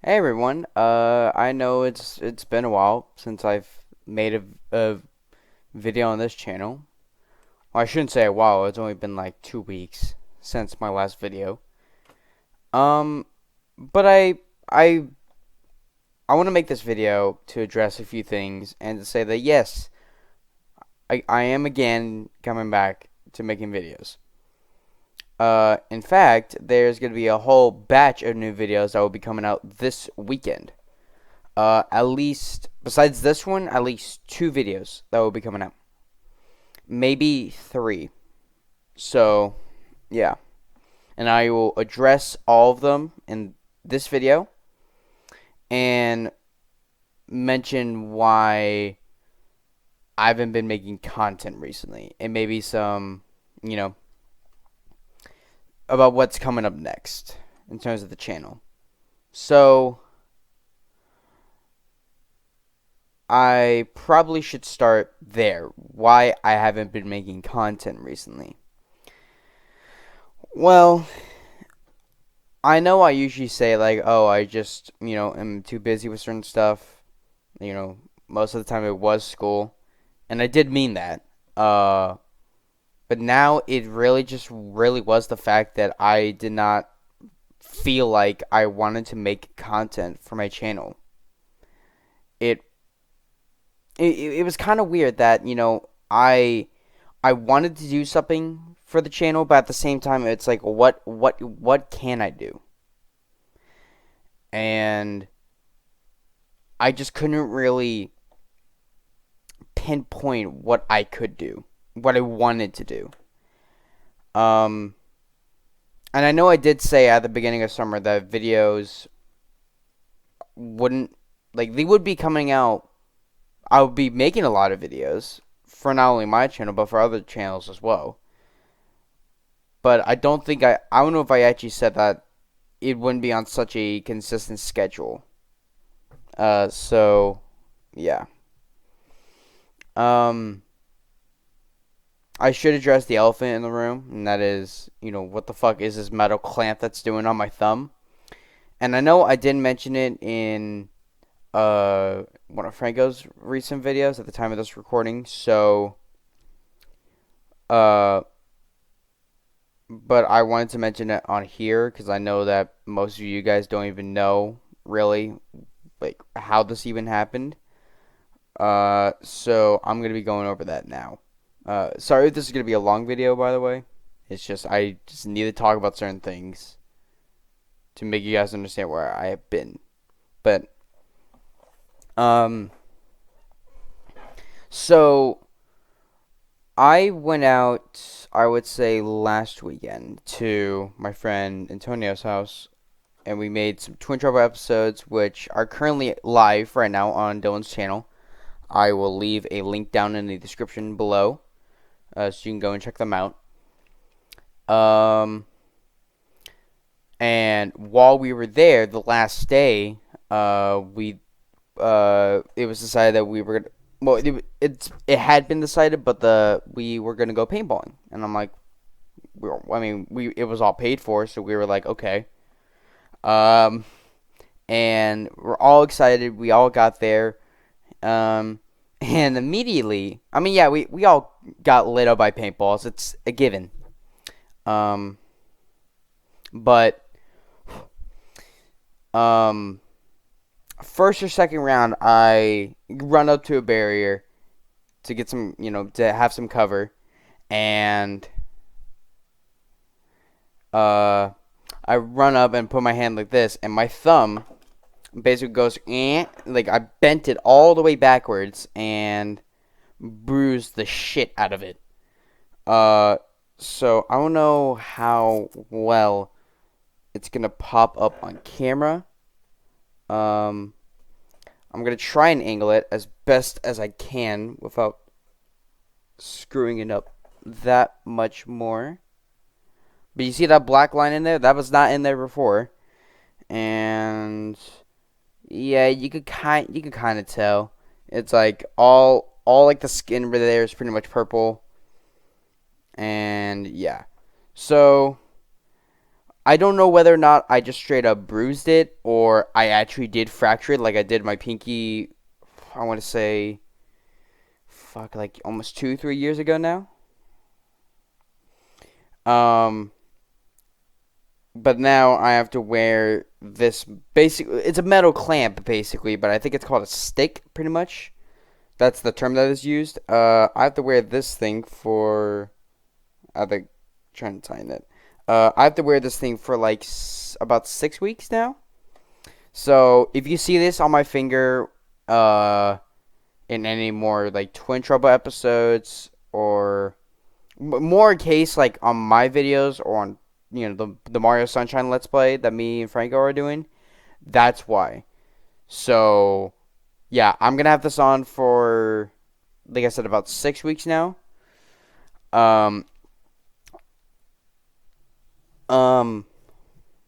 Hey everyone. I know it's been a while since I've made a video on this channel. Well, I shouldn't say a while. It's only been like 2 weeks since my last video. Um, but I want to make this video to address a few things and to say that yes, I am again coming back to making videos. In fact, there's gonna be a whole batch of new videos that will be coming out this weekend. At least, besides this one, at least two videos that will be coming out. Maybe three. So, yeah. And I will address all of them in this video and mention why I haven't been making content recently. And maybe some, you know, about what's coming up next in terms of the channel. So, I probably should start there. Why I haven't been making content recently. Well, I know I usually say like, oh, I just, am too busy with certain stuff. Most of the time it was school, and I did mean that. Uh, but now it really was the fact that I did not feel like I wanted to make content for my channel. It it was kind of weird that I wanted to do something for the channel, but at the same time, it's like, what can I do? And I just couldn't really pinpoint what I could do, what I wanted to do. Um, and I know I did say at the beginning of summer that videos wouldn't, like, they would be coming out. I would be making a lot of videos for not only my channel, but for other channels as well. But I don't know if I actually said that it wouldn't be on such a consistent schedule. So, yeah. Um, I should address the elephant in the room, and that is, what the fuck is this metal clamp that's doing on my thumb? And I know I did mention it in one of Franco's recent videos at the time of this recording. So, uh, but I wanted to mention it on here because I know that most of you guys don't even know really like how this even happened. So I'm gonna be going over that now. Sorry if this is gonna be a long video, by the way. It's just I just need to talk about certain things to make you guys understand where I have been. But um, so I went out, I would say last weekend to my friend Antonio's house, and we made some Twin Trouble episodes, which are currently live right now on Dylan's channel. I will leave a link down in the description below, so you can go and check them out. Um, and while we were there, the last day, it was decided that we were gonna. Well, it had been decided, but we were gonna go paintballing, and I'm like, it was all paid for, so we were like, okay. Um, and we're all excited. We all got there. And immediately, I mean, yeah, we all got lit up by paintballs. It's a given. Um, but um, first or second round, I run up to a barrier to get some, to have some cover, and I run up and put my hand like this, and my thumb basically goes, like I bent it all the way backwards and bruised the shit out of it. So I don't know how well it's gonna pop up on camera. Um, I'm gonna try and angle it as best as I can without screwing it up that much more. But you see that black line in there? That was not in there before. And yeah, you could kind of tell. It's like all like the skin over there is pretty much purple. And yeah. So I don't know whether or not I just straight up bruised it or I actually did fracture it, like I did my pinky. I want to say, fuck, like almost 2, 3 years ago now. Um, but now I have to wear this basically. It's a metal clamp basically, but I think it's called a stick, pretty much. That's the term that is used. I have to wear this thing for. I think trying to tighten it. I have to wear this thing for like about 6 weeks now. So if you see this on my finger, in any more like Twin Trouble episodes or more in case like on my videos or on the Mario Sunshine Let's Play that me and Franco are doing, that's why. So yeah, I'm gonna have this on for, like I said, about 6 weeks now. Um, um,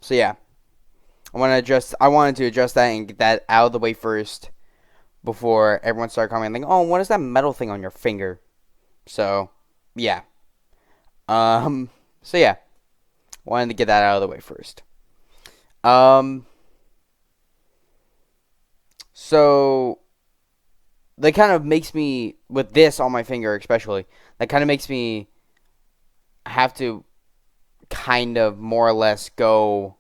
so yeah, I wanted to address that and get that out of the way first before everyone started commenting, "Oh, what is that metal thing on your finger?" So yeah, um, so yeah, wanted to get that out of the way first. Um, so that kind of makes me, with this on my finger especially, that kind of makes me have to kind of more or less go,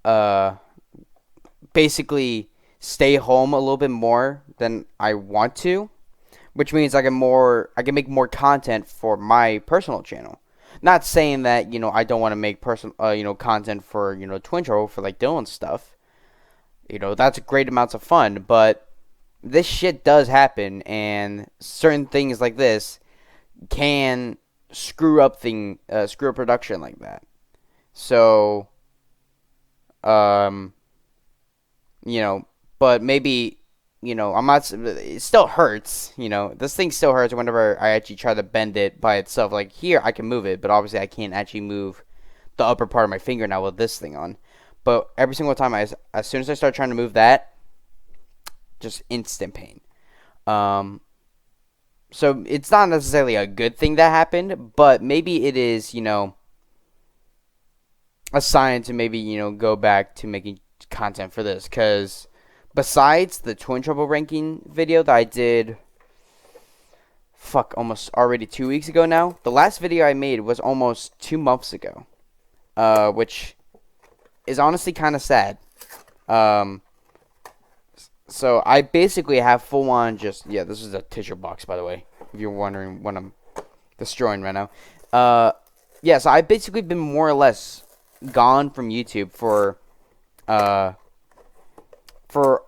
uh, basically stay home a little bit more than I want to, which means I can make more content for my personal channel. Not saying that I don't want to make content for Twin Troll for like Dylan stuff. That's great amounts of fun, but this shit does happen, and certain things like this can screw up production like that. So, um, you know, but maybe, I'm not. It still hurts. This thing still hurts whenever I actually try to bend it by itself. Like here, I can move it, but obviously I can't actually move the upper part of my finger now with this thing on. But every single time, as soon as I start trying to move that, just instant pain. Um, so it's not necessarily a good thing that happened, but maybe it is, a sign to maybe, go back to making content for this. Because besides the Twin Trouble ranking video that I did, almost already 2 weeks ago now, the last video I made was almost 2 months ago, which is honestly kind of sad. Um, So I basically have full on this is a tissue box, by the way, if you're wondering what I'm destroying right now. So I've basically been more or less gone from YouTube for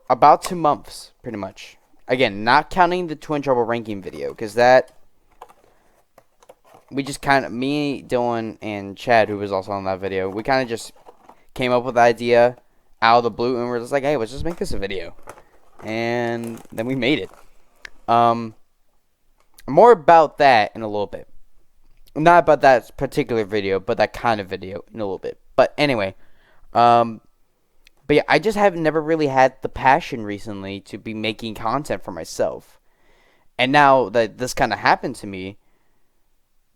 about 2 months, pretty much. Again, not counting the Twin Trouble ranking video, because that, we just kind of, me, Dylan, and Chad, who was also on that video, we kind of just came up with the idea out of the blue, and we're just like, hey, let's just make this a video. And then we made it. More about that in a little bit. Not about that particular video, but that kind of video in a little bit. But anyway, but yeah, I just have never really had the passion recently to be making content for myself. And now that this kind of happened to me,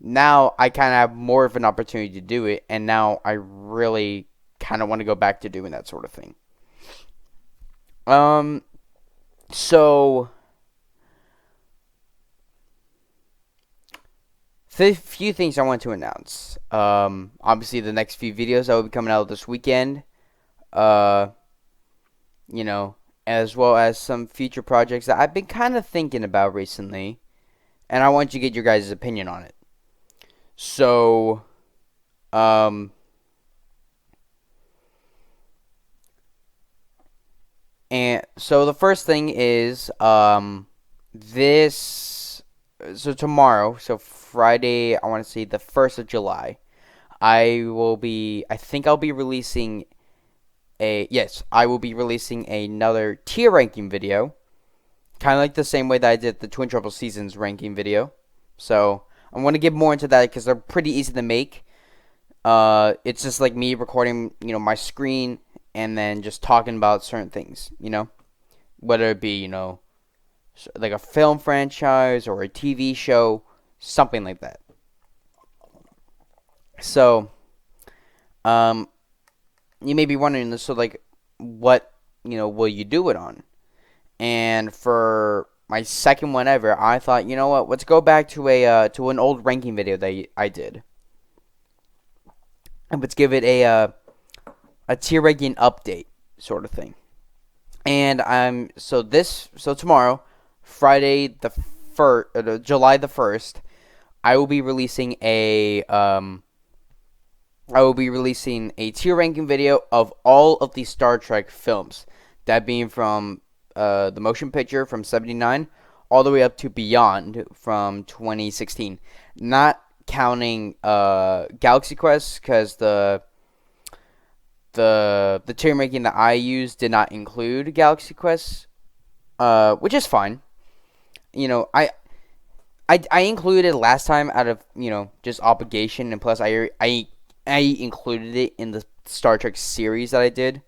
now I kind of have more of an opportunity to do it, and now I really kind of want to go back to doing that sort of thing. So, few things I want to announce. Obviously, the next few videos that will be coming out this weekend. As well as some future projects that I've been kind of thinking about recently, and I want you to get your guys' opinion on it. So, and so the first thing is tomorrow, so Friday, I want to say the 1st of July, I think I'll be releasing I will be releasing another tier ranking video, kind of like the same way that I did the Twin Trouble Seasons ranking video. So I want to get more into that because they're pretty easy to make. It's just like me recording, my screen and then just talking about certain things, whether it be, like a film franchise or a TV show, something like that. So, Um, you may be wondering, so like, what will you do it on? And for my second one ever, I thought, you know what? Let's go back to to an old ranking video that I did, and let's give it a tier ranking update sort of thing. And so tomorrow, Friday the first, July the 1st, I will be releasing a tier ranking video of all of the Star Trek films. That being from the motion picture from '79 all the way up to Beyond from 2016. Not counting Galaxy Quest, because the tier ranking that I used did not include Galaxy Quest, which is fine. You know, I included last time out of just obligation, and plus I included it in the Star Trek series that I did,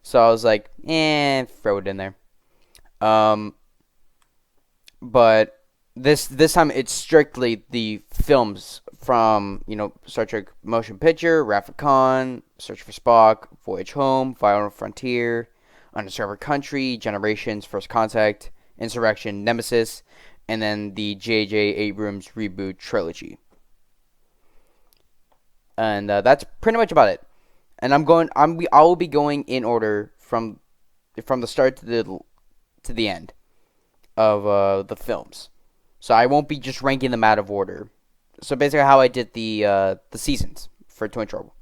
so I was like, throw it in there. But this time it's strictly the films from Star Trek motion picture, Wrath of Khan, Search for Spock, Voyage Home, Final Frontier, Undiscovered Country, Generations, First Contact, Insurrection, Nemesis, and then the J.J. Abrams reboot trilogy. And that's pretty much about it. And I will be going in order from the start to the end of the films. So I won't be just ranking them out of order. So basically, how I did the seasons for Twin Trouble.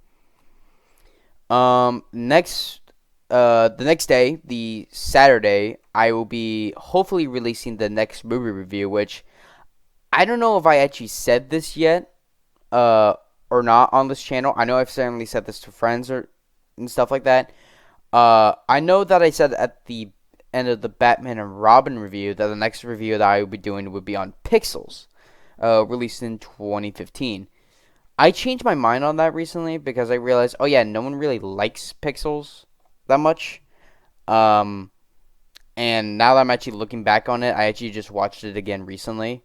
The next day, the Saturday, I will be hopefully releasing the next movie review, which I don't know if I actually said this yet, or not on this channel. I know I've certainly said this to friends and stuff like that. I know that I said at the end of the Batman and Robin review that the next review that I would be doing would be on Pixels, released in 2015. I changed my mind on that recently because I realized, oh yeah, no one really likes Pixels that much. And now that I'm actually looking back on it, I actually just watched it again recently.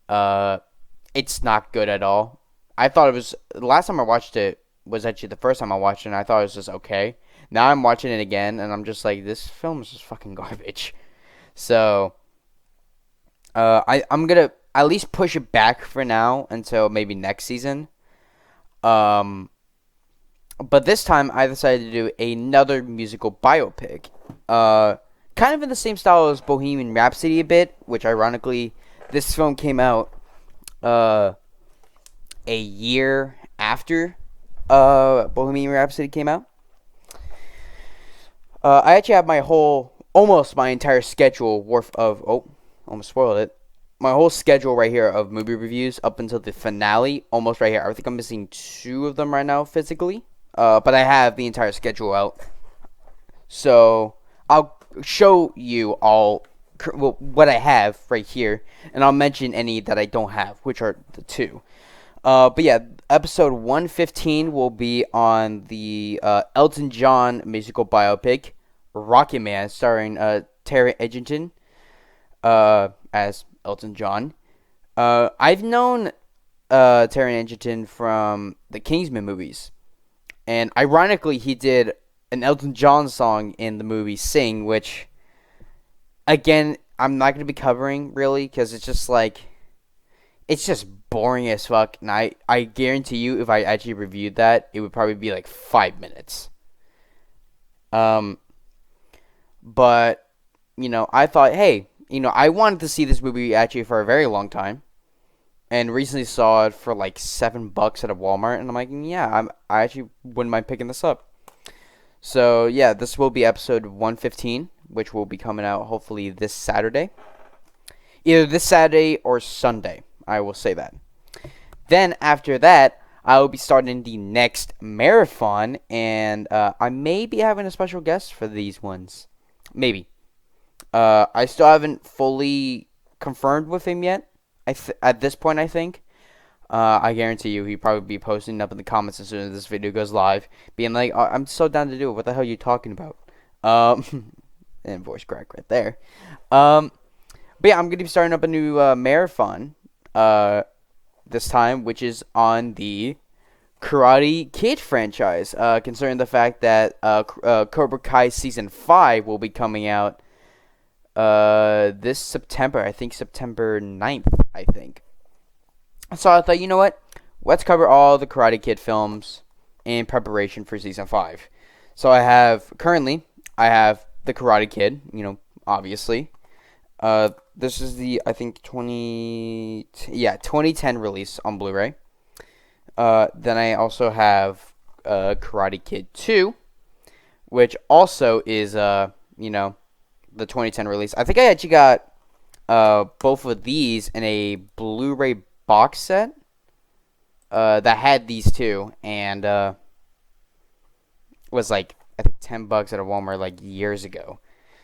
It's not good at all. I thought it was, the last time I watched it was actually the first time I watched it, and I thought it was just okay. Now I'm watching it again, and I'm just like, this film is just fucking garbage. So, I'm gonna at least push it back for now until maybe next season. But this time I decided to do another musical biopic. Kind of in the same style as Bohemian Rhapsody a bit, which ironically, this film came out a year after Bohemian Rhapsody came out. I actually have almost my entire schedule worth of, almost spoiled it. My whole schedule right here of movie reviews up until the finale, almost right here. I think I'm missing 2 of them right now physically. But I have the entire schedule out. So, I'll show you all what I have right here. And I'll mention any that I don't have, which are the 2. But yeah, episode 115 will be on the Elton John musical biopic, Rocket Man, starring Taron Egerton as Elton John. I've known Taron Egerton from the Kingsman movies. And ironically, he did an Elton John song in the movie Sing, which, again, I'm not going to be covering, really, because it's just like, it's just boring as fuck. And I guarantee you, if I actually reviewed that, it would probably be like 5 minutes. But, I thought, hey, I wanted to see this movie actually for a very long time. And recently saw it for like $7 at a Walmart, and I'm like, yeah, I actually wouldn't mind picking this up. So yeah, this will be episode 115, which will be coming out hopefully this Saturday, either this Saturday or Sunday. I will say that. Then after that, I will be starting the next marathon, and I may be having a special guest for these ones, maybe. I still haven't fully confirmed with him yet. At this point, I think. I guarantee you he'll probably be posting up in the comments as soon as this video goes live, being like, oh, I'm so down to do it. What the hell are you talking about? And voice crack right there. But yeah, I'm going to be starting up a new marathon this time, which is on the Karate Kid franchise, concerning the fact that Cobra Kai Season 5 will be coming out this September. I think September 9th, I think. So I thought, you know what? Let's cover all the Karate Kid films in preparation for Season 5. So I have the Karate Kid, obviously. This is the, I think, 2010 release on Blu-ray. Then I also have Karate Kid 2, which also is, the 2010 release. I think I actually got both of these in a Blu-ray box set that had these two, and was like, I think, $10 at a Walmart like years ago.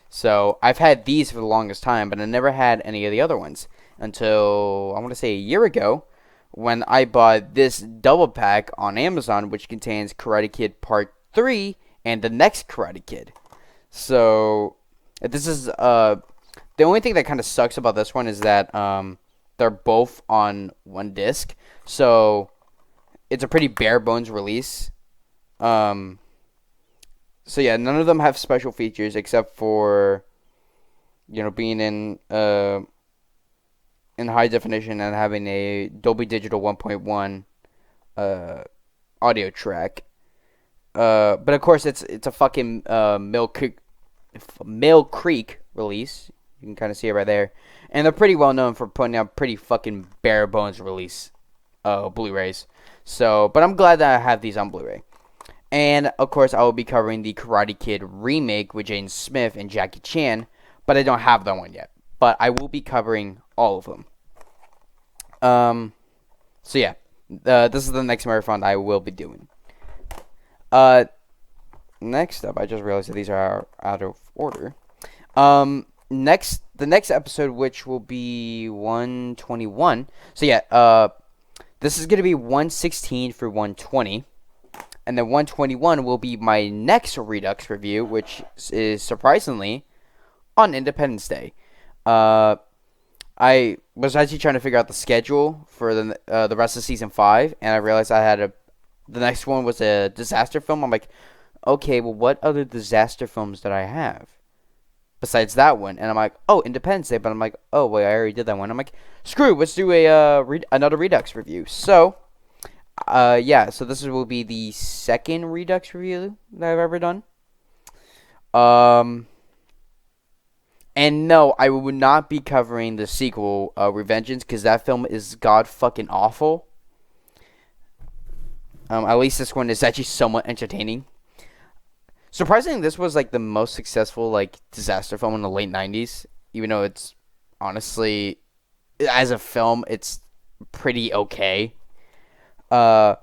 So I've had these for the longest time, but I never had any of the other ones until, I want to say, a year ago, when I bought this double pack on Amazon, which contains Karate Kid Part 3 and the next Karate Kid. So this is the only thing that kind of sucks about this one is that they're both on one disc, so it's a pretty bare bones release. So yeah, none of them have special features except for, being in high definition and having a Dolby Digital 1.1 audio track. But of course, it's a fucking Mill Creek release. You can kind of see it right there, and they're pretty well known for putting out pretty fucking bare bones release Blu-rays. So, but I'm glad that I have these on Blu-ray. And, of course, I will be covering the Karate Kid remake with Jaden Smith and Jackie Chan, but I don't have that one yet. But I will be covering all of them. So yeah, this is the next marathon I will be doing. Next up, I just realized that these are out of order. The next episode, which will be 121. So yeah, this is going to be 116 through 120. And then 121 will be my next Redux review, which is surprisingly on Independence Day. I was actually trying to figure out the schedule for the rest of Season 5, and I realized the next one was a disaster film. I'm like, okay, well, what other disaster films did I have besides that one? And I'm like, oh, Independence Day, but I'm like, oh, wait, I already did that one. I'm like, screw, let's do another Redux review. So, yeah, so this will be the second Redux review that I've ever done. And no, I would not be covering the sequel, Revengeance, because that film is god fucking awful. At least this one is actually somewhat entertaining. Surprisingly, this was like the most successful like disaster film in the late 90s, even though it's honestly, as a film, it's pretty okay. But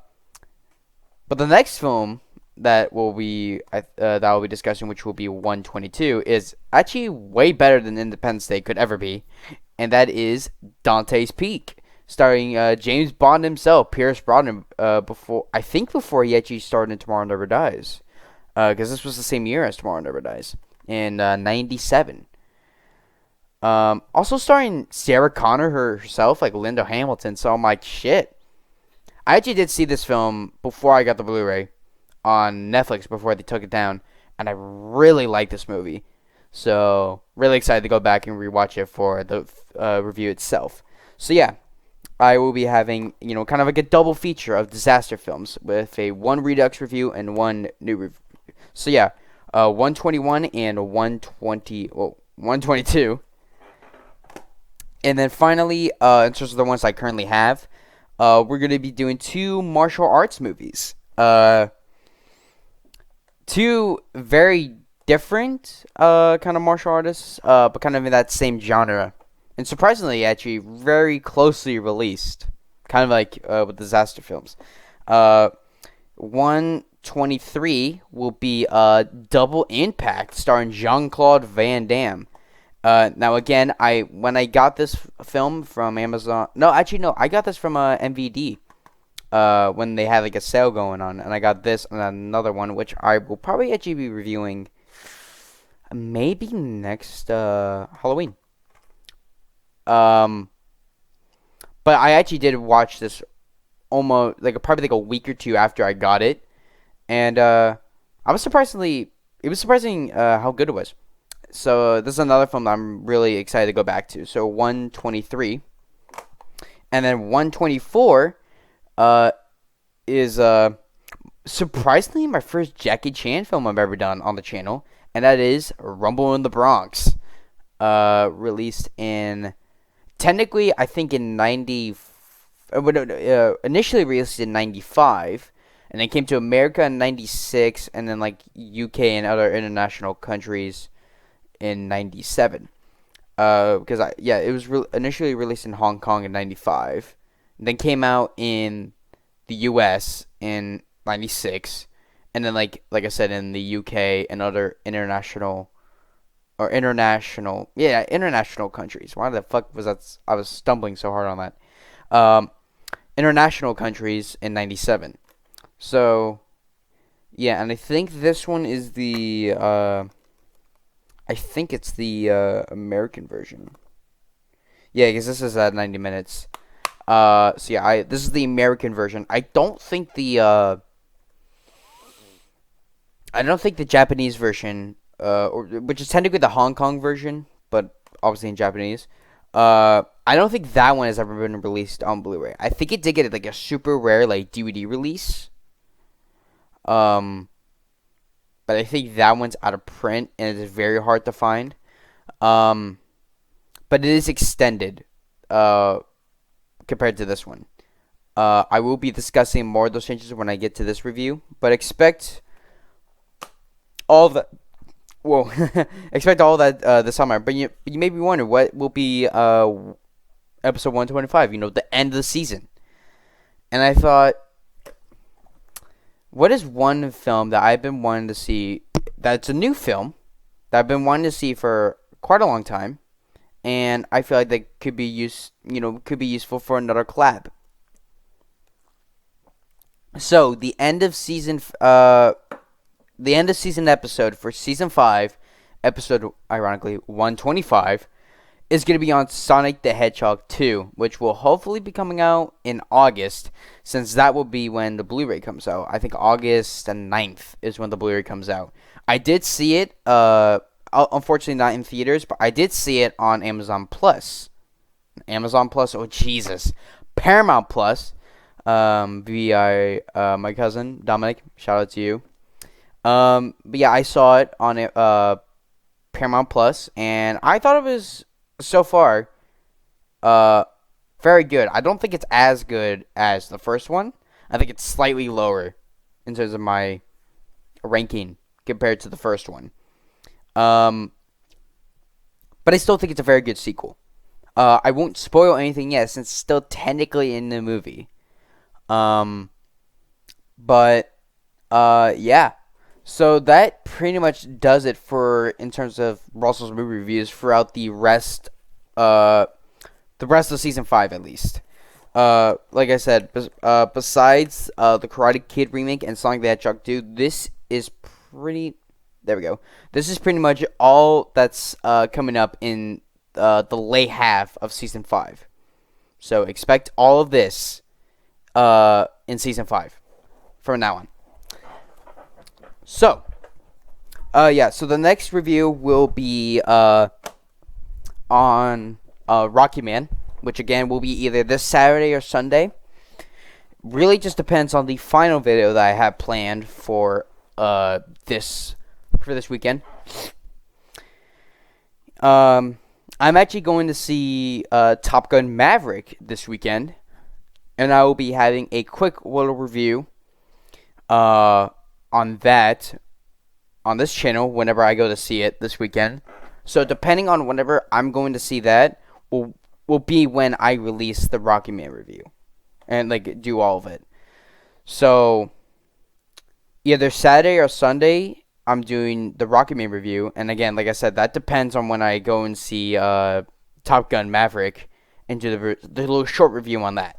the next film that I'll be discussing, which will be 122, is actually way better than Independence Day could ever be, and that is Dante's Peak, starring James Bond himself, Pierce Brosnan, before he actually starred in Tomorrow Never Dies, because this was the same year as Tomorrow Never Dies, in 97. Also starring Sarah Connor herself, like Linda Hamilton, so I'm like, shit. I actually did see this film before I got the Blu-ray on Netflix before they took it down, and I really like this movie. So, really excited to go back and rewatch it for the review itself. So, yeah, I will be having, kind of like a double feature of disaster films with one Redux review and one new review. So, yeah, 121 and 122. And then finally, in terms of the ones I currently have, we're going to be doing two martial arts movies. Two very different kind of martial artists, but kind of in that same genre. And surprisingly, actually, very closely released. Kind of like with disaster films. 123 will be Double Impact, starring Jean-Claude Van Damme. Now again, when I got this film from Amazon, I got this from MVD, when they had like a sale going on, and I got this and another one, which I will probably actually be reviewing, maybe next Halloween. But I actually did watch this almost like probably like a week or two after I got it, and I was surprisingly it was surprising how good it was. So this is another film that I'm really excited to go back to. So 123, and then 124 is surprisingly my first Jackie Chan film I've ever done on the channel, and that is Rumble in the Bronx. Released in technically I think in initially released in 95, and then came to America in 96, and then like UK and other international countries in 97. Because it was initially released in Hong Kong in 95, then came out in the US in 96, and then like I said in the UK and other international countries. Why the fuck was that? I was stumbling so hard on that. International countries in 97. So, yeah, and I think this one is the, I think it's the American version. Yeah, because this is at 90 minutes. So yeah, this is the American version. I don't think the Japanese version, which is technically the Hong Kong version, but obviously in Japanese. I don't think that one has ever been released on Blu-ray. I think it did get like a super rare like DVD release. But I think that one's out of print and it's very hard to find. But it is extended, compared to this one. I will be discussing more of those changes when I get to this review, but expect all the expect all that this summer. But you may be wondering what will be episode 125. The end of the season. And I thought, what is one film that I've been wanting to see? That's a new film that I've been wanting to see for quite a long time, and I feel like that could be useful for another collab. So the end of season episode for season 5, episode ironically 125, is going to be on Sonic the Hedgehog 2, which will hopefully be coming out in August, since that will be when the Blu-ray comes out. I think August 9th is when the Blu-ray comes out. I did see it, unfortunately not in theaters, but I did see it on Amazon Plus. Oh Jesus. Paramount Plus, via my cousin, Dominic, shout out to you. But yeah, I saw it on Paramount Plus, and I thought it was, so far, very good. I don't think it's as good as the first one. I think it's slightly lower in terms of my ranking compared to the first one. But I still think it's a very good sequel. I won't spoil anything yet since it's still technically in the movie. Yeah. So that pretty much does it in terms of Russell's movie reviews throughout the rest of season 5 at least. Like I said, besides the Karate Kid remake and Sonic the Hedgehog 2, this is pretty much all that's coming up in the late half of season 5. So expect all of this in season 5 from now on. So, so the next review will be on Rocky Man, which again will be either this Saturday or Sunday. Really just depends on the final video that I have planned for this weekend. I'm actually going to see Top Gun Maverick this weekend, and I will be having a quick little review on that on this channel whenever I go to see it this weekend. So depending on whenever I'm going to see that will be when I release the Rocky Man review and like do all of it. So either Saturday or Sunday I'm doing the Rocky Man review, and again, like I said, that depends on when I go and see Top Gun Maverick and do the little short review on that.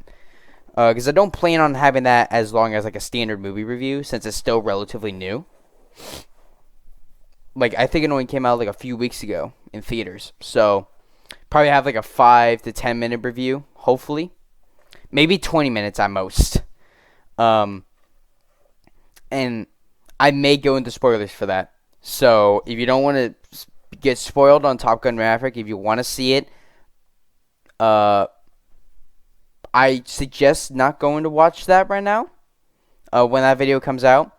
Because I don't plan on having that as long as like a standard movie review, since it's still relatively new. Like, I think it only came out like a few weeks ago in theaters. So, probably have like a 5 to 10 minute review, hopefully. maybe 20 minutes at most. Um, and I may go into spoilers for that. So if you don't want to get spoiled on Top Gun Maverick, if you want to see it, I suggest not going to watch that right now. When that video comes out.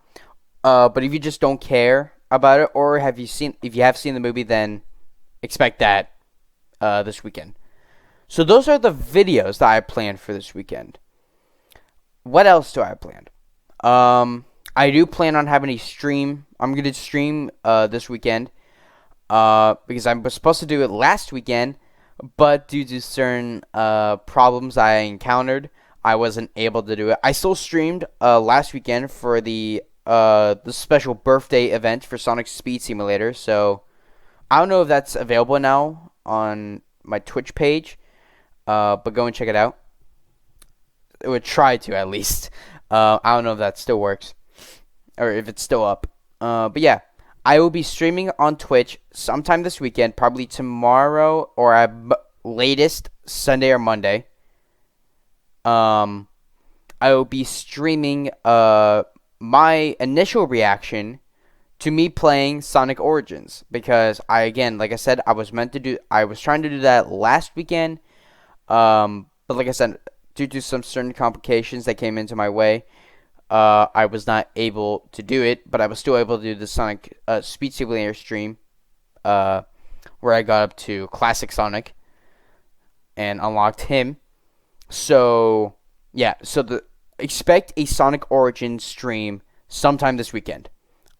But if you just don't care about it, or if you have seen the movie, then expect that this weekend. So those are the videos that I planned for this weekend. What else do I have planned? I do plan on having a stream. I'm going to stream this weekend because I was supposed to do it last weekend, but due to certain problems I encountered, I wasn't able to do it. I still streamed last weekend for the special birthday event for Sonic Speed Simulator. So I don't know if that's available now on my Twitch page, but go and check it out. It would try to, at least. I don't know if that still works or if it's still up. But yeah, I will be streaming on Twitch sometime this weekend, probably tomorrow or at latest Sunday or Monday. I will be streaming my initial reaction to me playing Sonic Origins, because like I said, I was trying to do that last weekend, but like I said, due to some certain complications that came into my way, I was not able to do it, but I was still able to do the Sonic Speed Simulator stream, where I got up to Classic Sonic and unlocked him. So yeah, expect a Sonic Origins stream sometime this weekend.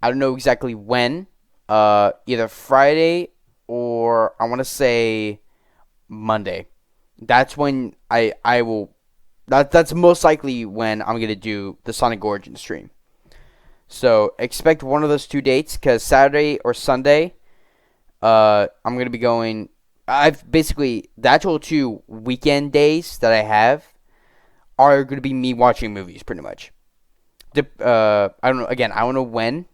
I don't know exactly when, either Friday or I want to say Monday. That's when I will. That's most likely when I'm gonna do the Sonic Origins stream. So expect one of those two dates, because Saturday or Sunday, I'm gonna be going. I've basically the actual 2 weekend days that I have are going to be me watching movies, pretty much. I don't know. Again, I don't know when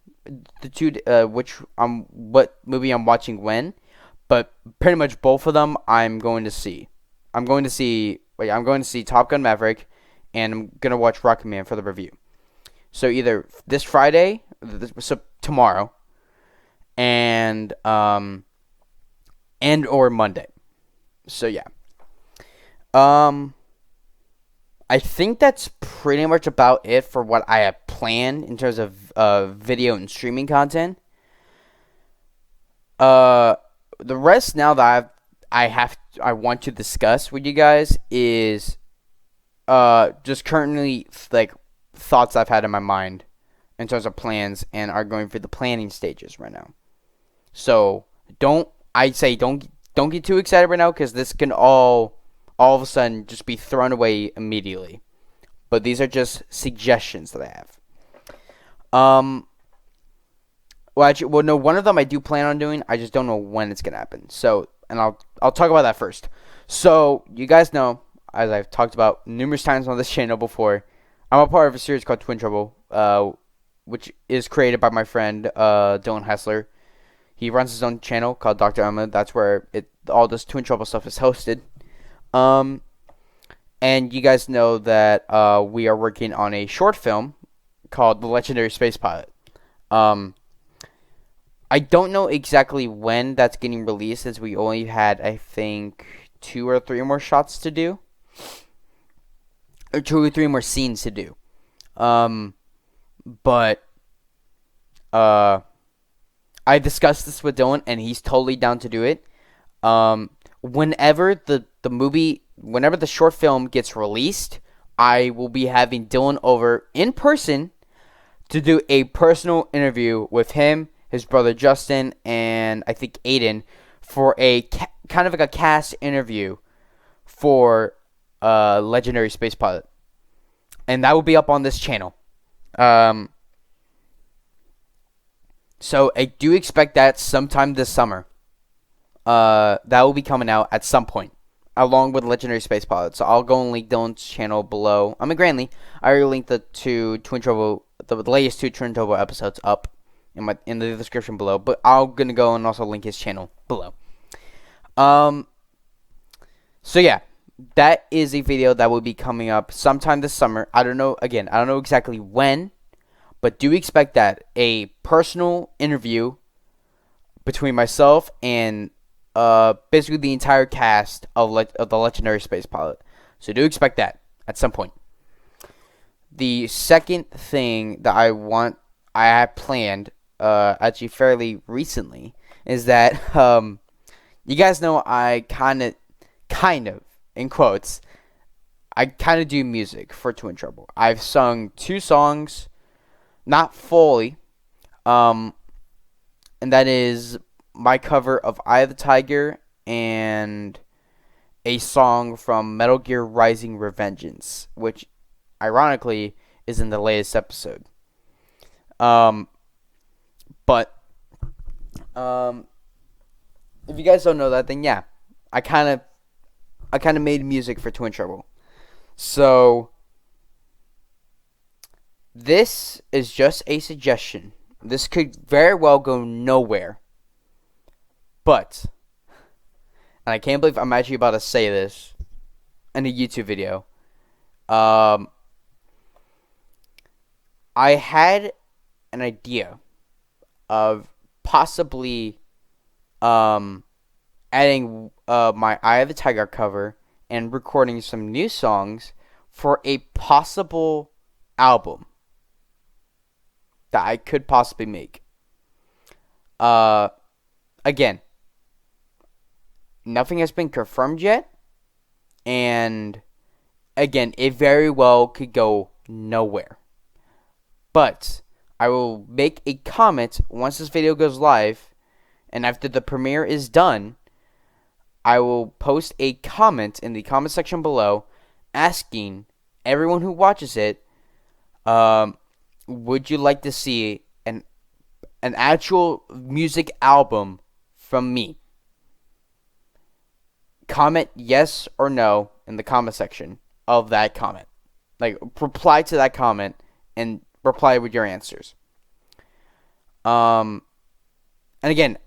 the two, what movie I'm watching when, but pretty much both of them I'm going to see. I'm going to see Top Gun Maverick, and I'm gonna watch Rocketman for the review. So either this Friday, so tomorrow, and or Monday. So yeah. I think that's pretty much about it for what I have planned in terms of video and streaming content. The rest now that I want to discuss with you guys is just currently like thoughts I've had in my mind in terms of plans, and are going through the planning stages right now. So don't get too excited right now, because this can all of a sudden just be thrown away immediately. But these are just suggestions that I have. One of them I do plan on doing. I just don't know when it's gonna happen. So, and I'll talk about that first. So, you guys know, as I've talked about numerous times on this channel before, I'm a part of a series called Twin Trouble, which is created by my friend Dylan Hessler. He runs his own channel called Dr. Emma. That's where all this Twin Trouble stuff is hosted. And you guys know that we are working on a short film called The Legendary Space Pilot. I don't know exactly when that's getting released, as we only had, I think, 2 or 3 more shots to do. Or 2 or 3 more scenes to do. But I discussed this with Dylan, and he's totally down to do it. Whenever the short film gets released, I will be having Dylan over in person to do a personal interview with him, his brother Justin, and I think Aiden, for a kind of like a cast interview for Legendary Space Pilot. And that will be up on this channel. So I do expect that sometime this summer. That will be coming out at some point, along with Legendary Space Pilot. So I'll go and link Dylan's channel below. I'm in Grandly. I already linked the latest 2 Twin Trouble episodes up in the description below. But I'm gonna go and also link his channel below. So yeah, that is a video that will be coming up sometime this summer. I don't know. Again, I don't know exactly when, but do expect that a personal interview between myself and basically the entire cast of the legendary space pilot. So do expect that at some point. The second thing that I have planned, actually fairly recently, is that you guys know I kind of, in quotes, I kind of do music for Two in Trouble. I've sung 2 songs, not fully, um, and that is my cover of Eye of the Tiger and a song from Metal Gear Rising Revengeance, which ironically is in the latest episode. Um, but if you guys don't know that, then yeah, I kind of made music for Two in Trouble. So this is just a suggestion. This could very well go nowhere. But, and I can't believe I'm actually about to say this in a YouTube video. I had an idea of possibly adding my Eye of the Tiger cover and recording some new songs for a possible album that I could possibly make. Again, nothing has been confirmed yet, and again, it very well could go nowhere. But I will make a comment once this video goes live, and after the premiere is done, I will post a comment in the comment section below asking everyone who watches it, would you like to see an actual music album from me? Comment yes or no in the comment section of that comment. Like, reply to that comment and reply with your answers. And again,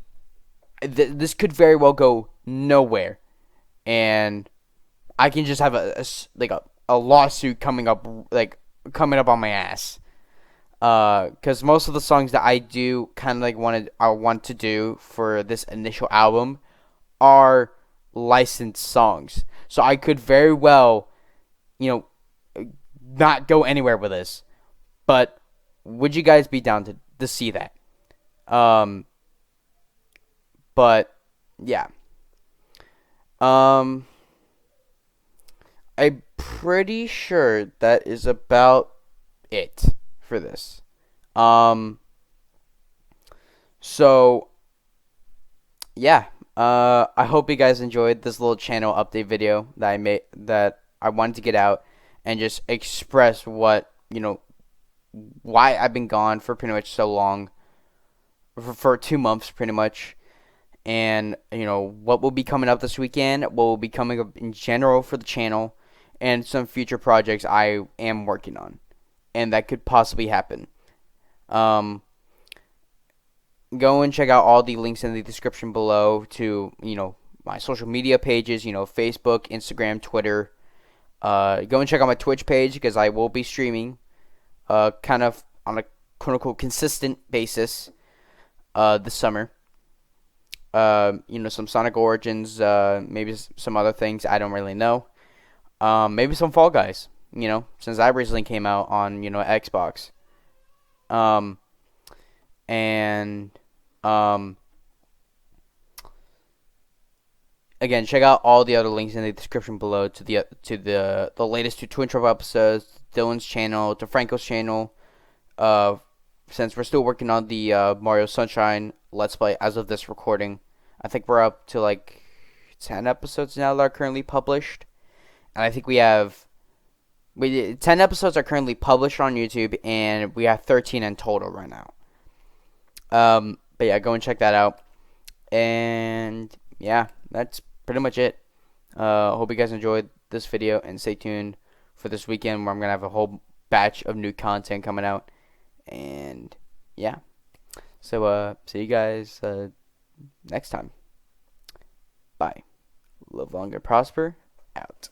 this could very well go nowhere, and I can just have a lawsuit coming up on my ass. Because most of the songs that I do I want to do for this initial album are licensed songs, so I could very well, not go anywhere with this. But would you guys be down to see that? But yeah. I'm pretty sure that is about it for this. So yeah. I hope you guys enjoyed this little channel update video that I wanted to get out and just express why I've been gone for pretty much so long, for 2 months pretty much, and what will be coming up this weekend, what will be coming up in general for the channel, and some future projects I am working on, and that could possibly happen. Go and check out all the links in the description below to my social media pages, Facebook, Instagram, Twitter. Go and check out my Twitch page because I will be streaming kind of on a quote-unquote consistent basis this summer. Some Sonic Origins, maybe some other things I don't really know. Maybe some Fall Guys, since that recently came out on, Xbox. Again, check out all the other links in the description below to the latest 2 Twin Trouble episodes, Dylan's channel, to Franco's channel. Since we're still working on the Mario Sunshine Let's Play as of this recording, I think we're up to 10 episodes now that are currently published, and I think 10 episodes are currently published on YouTube, and we have 13 in total right now. But yeah, go and check that out, and yeah, that's pretty much it. Hope you guys enjoyed this video, and stay tuned for this weekend where I'm gonna have a whole batch of new content coming out. And yeah, so see you guys next time. Bye. Live long and prosper. Out.